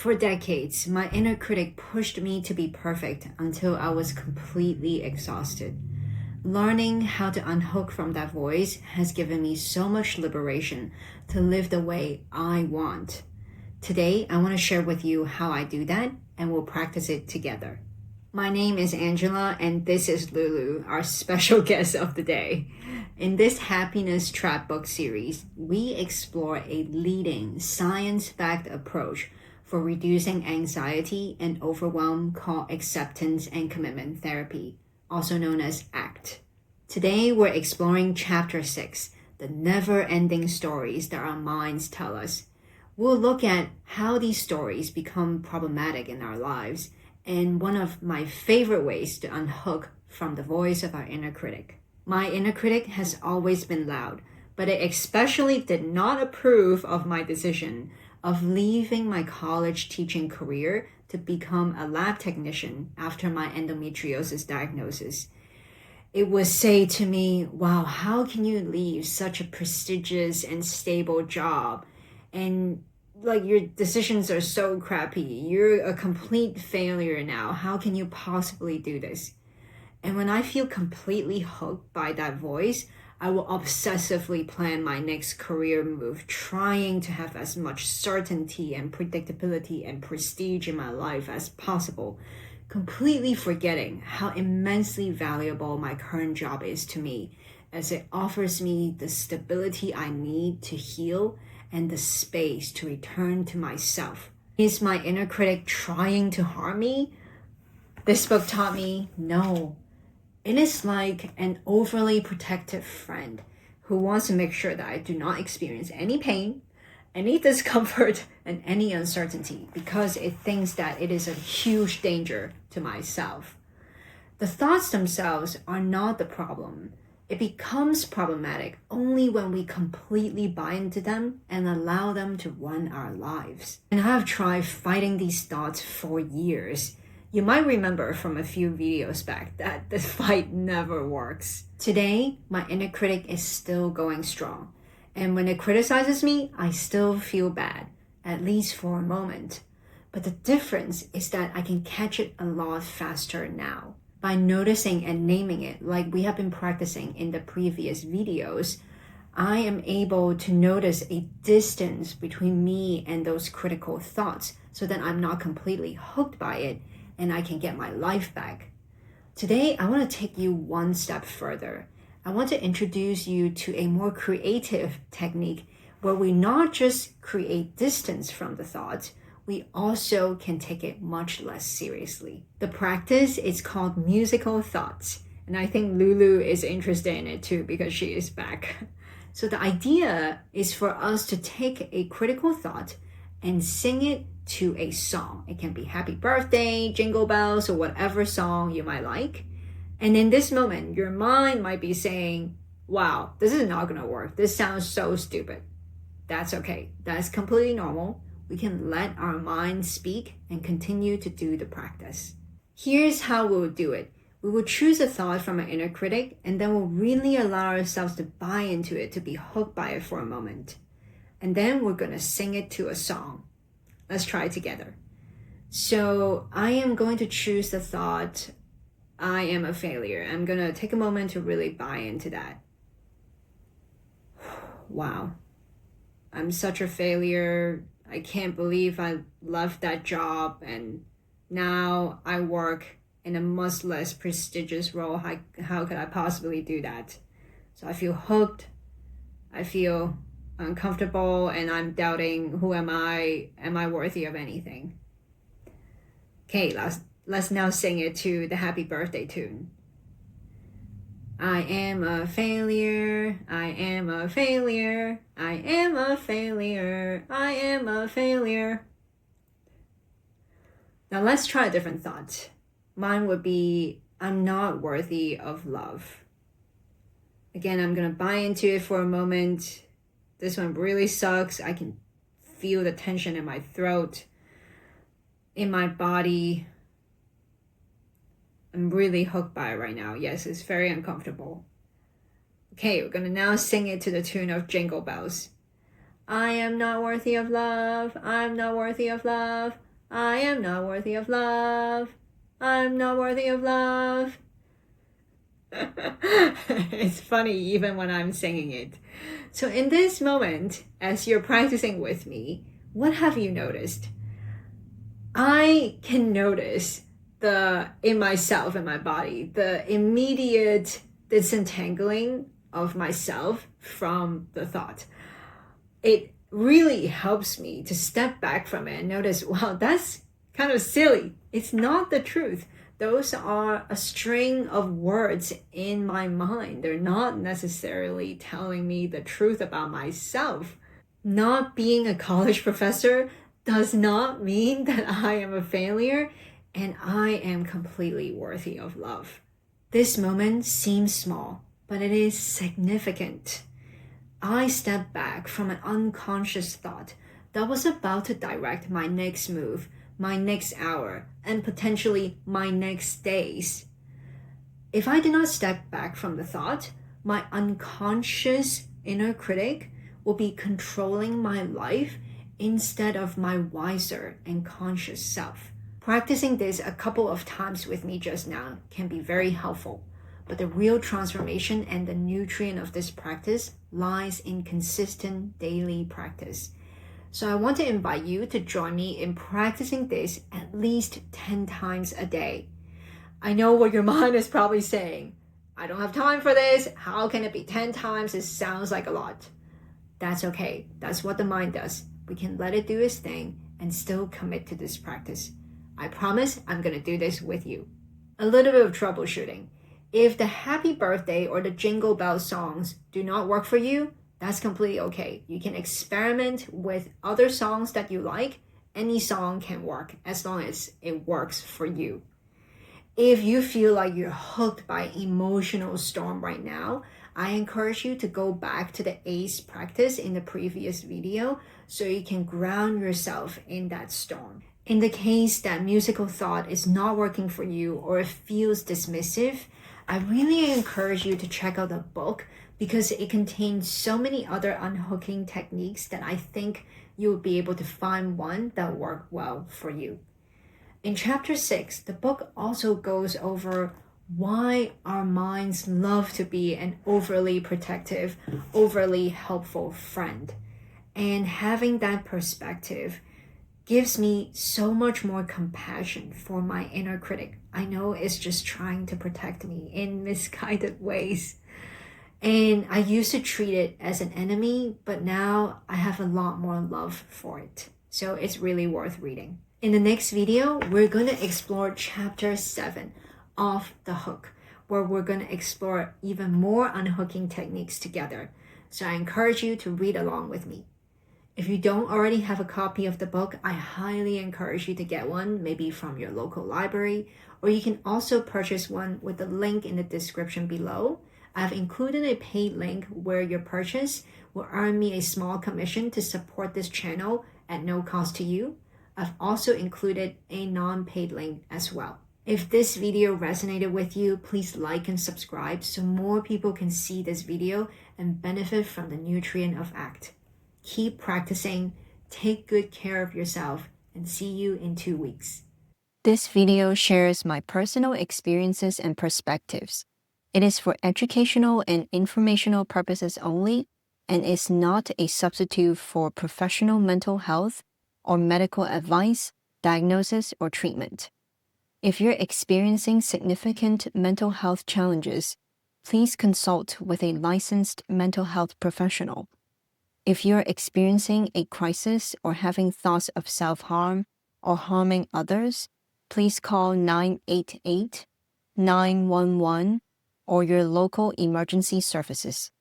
For decades, my inner critic pushed me to be perfect until I was completely exhausted. Learning how to unhook from that voice has given me so much liberation to live the way I want. Today, I want to share with you how I do that, and we'll practice it together. My name is Angela, and this is Lulu, our special guest of the day. In this Happiness Trap book series, we explore a leading, science-backed approach for reducing anxiety and overwhelm called acceptance and commitment therapy, also known as ACT. Today, we're exploring Chapter 6, the never-ending stories that our minds tell us. We'll look at how these stories become problematic in our lives, and one of my favorite ways to unhook from the voice of our inner critic. My inner critic has always been loud, but it especially did not approve of my decision of leaving my college teaching career to become a lab technician after my endometriosis diagnosis. It would say to me, wow, how can you leave such a prestigious and stable job? And your decisions are so crappy. You're a complete failure now. How can you possibly do this? And when I feel completely hooked by that voice, I will obsessively plan my next career move, trying to have as much certainty and predictability and prestige in my life as possible, completely forgetting how immensely valuable my current job is to me, as it offers me the stability I need to heal and the space to return to myself. Is my inner critic trying to harm me? This book taught me no. It is like an overly protective friend who wants to make sure that I do not experience any pain, any discomfort, and any uncertainty because it thinks that it is a huge danger to myself. The thoughts themselves are not the problem. It becomes problematic only when we completely buy into them and allow them to run our lives. And I have tried fighting these thoughts for years. You might remember from a few videos back that this fight never works. Today, my inner critic is still going strong. And when it criticizes me, I still feel bad, at least for a moment. But the difference is that I can catch it a lot faster now. By noticing and naming it like we have been practicing in the previous videos, I am able to notice a distance between me and those critical thoughts so that I'm not completely hooked by it and I can get my life back. Today, I want to take you one step further. I want to introduce you to a more creative technique where we not just create distance from the thought, we also can take it much less seriously. The practice is called musical thoughts, and I think Lulu is interested in it too because she is back. So the idea is for us to take a critical thought and sing it to a song. It can be Happy Birthday, Jingle Bells, or whatever song you might like. And in this moment, your mind might be saying, wow, this is not gonna work. This sounds so stupid. That's okay. That's completely normal. We can let our mind speak and continue to do the practice. Here's how we'll do it. We will choose a thought from our inner critic, and then we'll really allow ourselves to buy into it, to be hooked by it for a moment. And then we're gonna sing it to a song. Let's try it together. So I am going to choose the thought, I am a failure. I'm going to take a moment to really buy into that. Wow. I'm such a failure. I can't believe I left that job and now I work in a much less prestigious role. How could I possibly do that? So I feel hooked. I feel uncomfortable and I'm doubting, who am I? Am I worthy of anything? Okay, let's now sing it to the Happy Birthday tune. I am a failure, I am a failure, I am a failure, I am a failure. Now let's try a different thought. Mine would be, I'm not worthy of love. Again, I'm gonna buy into it for a moment. This one really sucks. I can feel the tension in my throat, in my body. I'm really hooked by it right now. Yes, it's very uncomfortable. Okay, we're gonna now sing it to the tune of Jingle Bells. I am not worthy of love. I'm not worthy of love. I am not worthy of love. I'm not worthy of love. It's funny even when I'm singing it. So in this moment, as you're practicing with me, what have you noticed? I can notice in myself, in my body, the immediate disentangling of myself from the thought. It really helps me to step back from it and notice, wow, that's kind of silly. It's not the truth. Those are a string of words in my mind. They're not necessarily telling me the truth about myself. Not being a college professor does not mean that I am a failure and I am completely worthy of love. This moment seems small, but it is significant. I stepped back from an unconscious thought that was about to direct my next move, my next hour, and potentially my next days. If I did not step back from the thought, my unconscious inner critic will be controlling my life instead of my wiser and conscious self. Practicing this a couple of times with me just now can be very helpful, but the real transformation and the nutrient of this practice lies in consistent daily practice. So I want to invite you to join me in practicing this at least 10 times a day. I know what your mind is probably saying. I don't have time for this. How can it be 10 times? It sounds like a lot. That's okay. That's what the mind does. We can let it do its thing and still commit to this practice. I promise I'm going to do this with you. A little bit of troubleshooting. If the happy birthday or the jingle bell songs do not work for you, that's completely okay. You can experiment with other songs that you like. Any song can work as long as it works for you. If you feel like you're hooked by emotional storm right now, I encourage you to go back to the ACE practice in the previous video so you can ground yourself in that storm. In the case that musical thought is not working for you or it feels dismissive, I really encourage you to check out the book because it contains so many other unhooking techniques that I think you will be able to find one that will work well for you. In chapter 6, the book also goes over why our minds love to be an overly protective, overly helpful friend. And having that perspective gives me so much more compassion for my inner critic. I know it's just trying to protect me in misguided ways. And I used to treat it as an enemy, but now I have a lot more love for it. So it's really worth reading. In the next video, we're going to explore chapter 7, Off the Hook, where we're going to explore even more unhooking techniques together. So I encourage you to read along with me. If you don't already have a copy of the book, I highly encourage you to get one, maybe from your local library, or you can also purchase one with the link in the description below. I've included a paid link where your purchase will earn me a small commission to support this channel at no cost to you. I've also included a non-paid link as well. If this video resonated with you, please like and subscribe so more people can see this video and benefit from the nutrient of ACT. Keep practicing, take good care of yourself, and see you in 2 weeks. This video shares my personal experiences and perspectives. It is for educational and informational purposes only and is not a substitute for professional mental health or medical advice, diagnosis, or treatment. If you're experiencing significant mental health challenges, please consult with a licensed mental health professional. If you're experiencing a crisis or having thoughts of self-harm or harming others, please call 988, 911, or your local emergency services.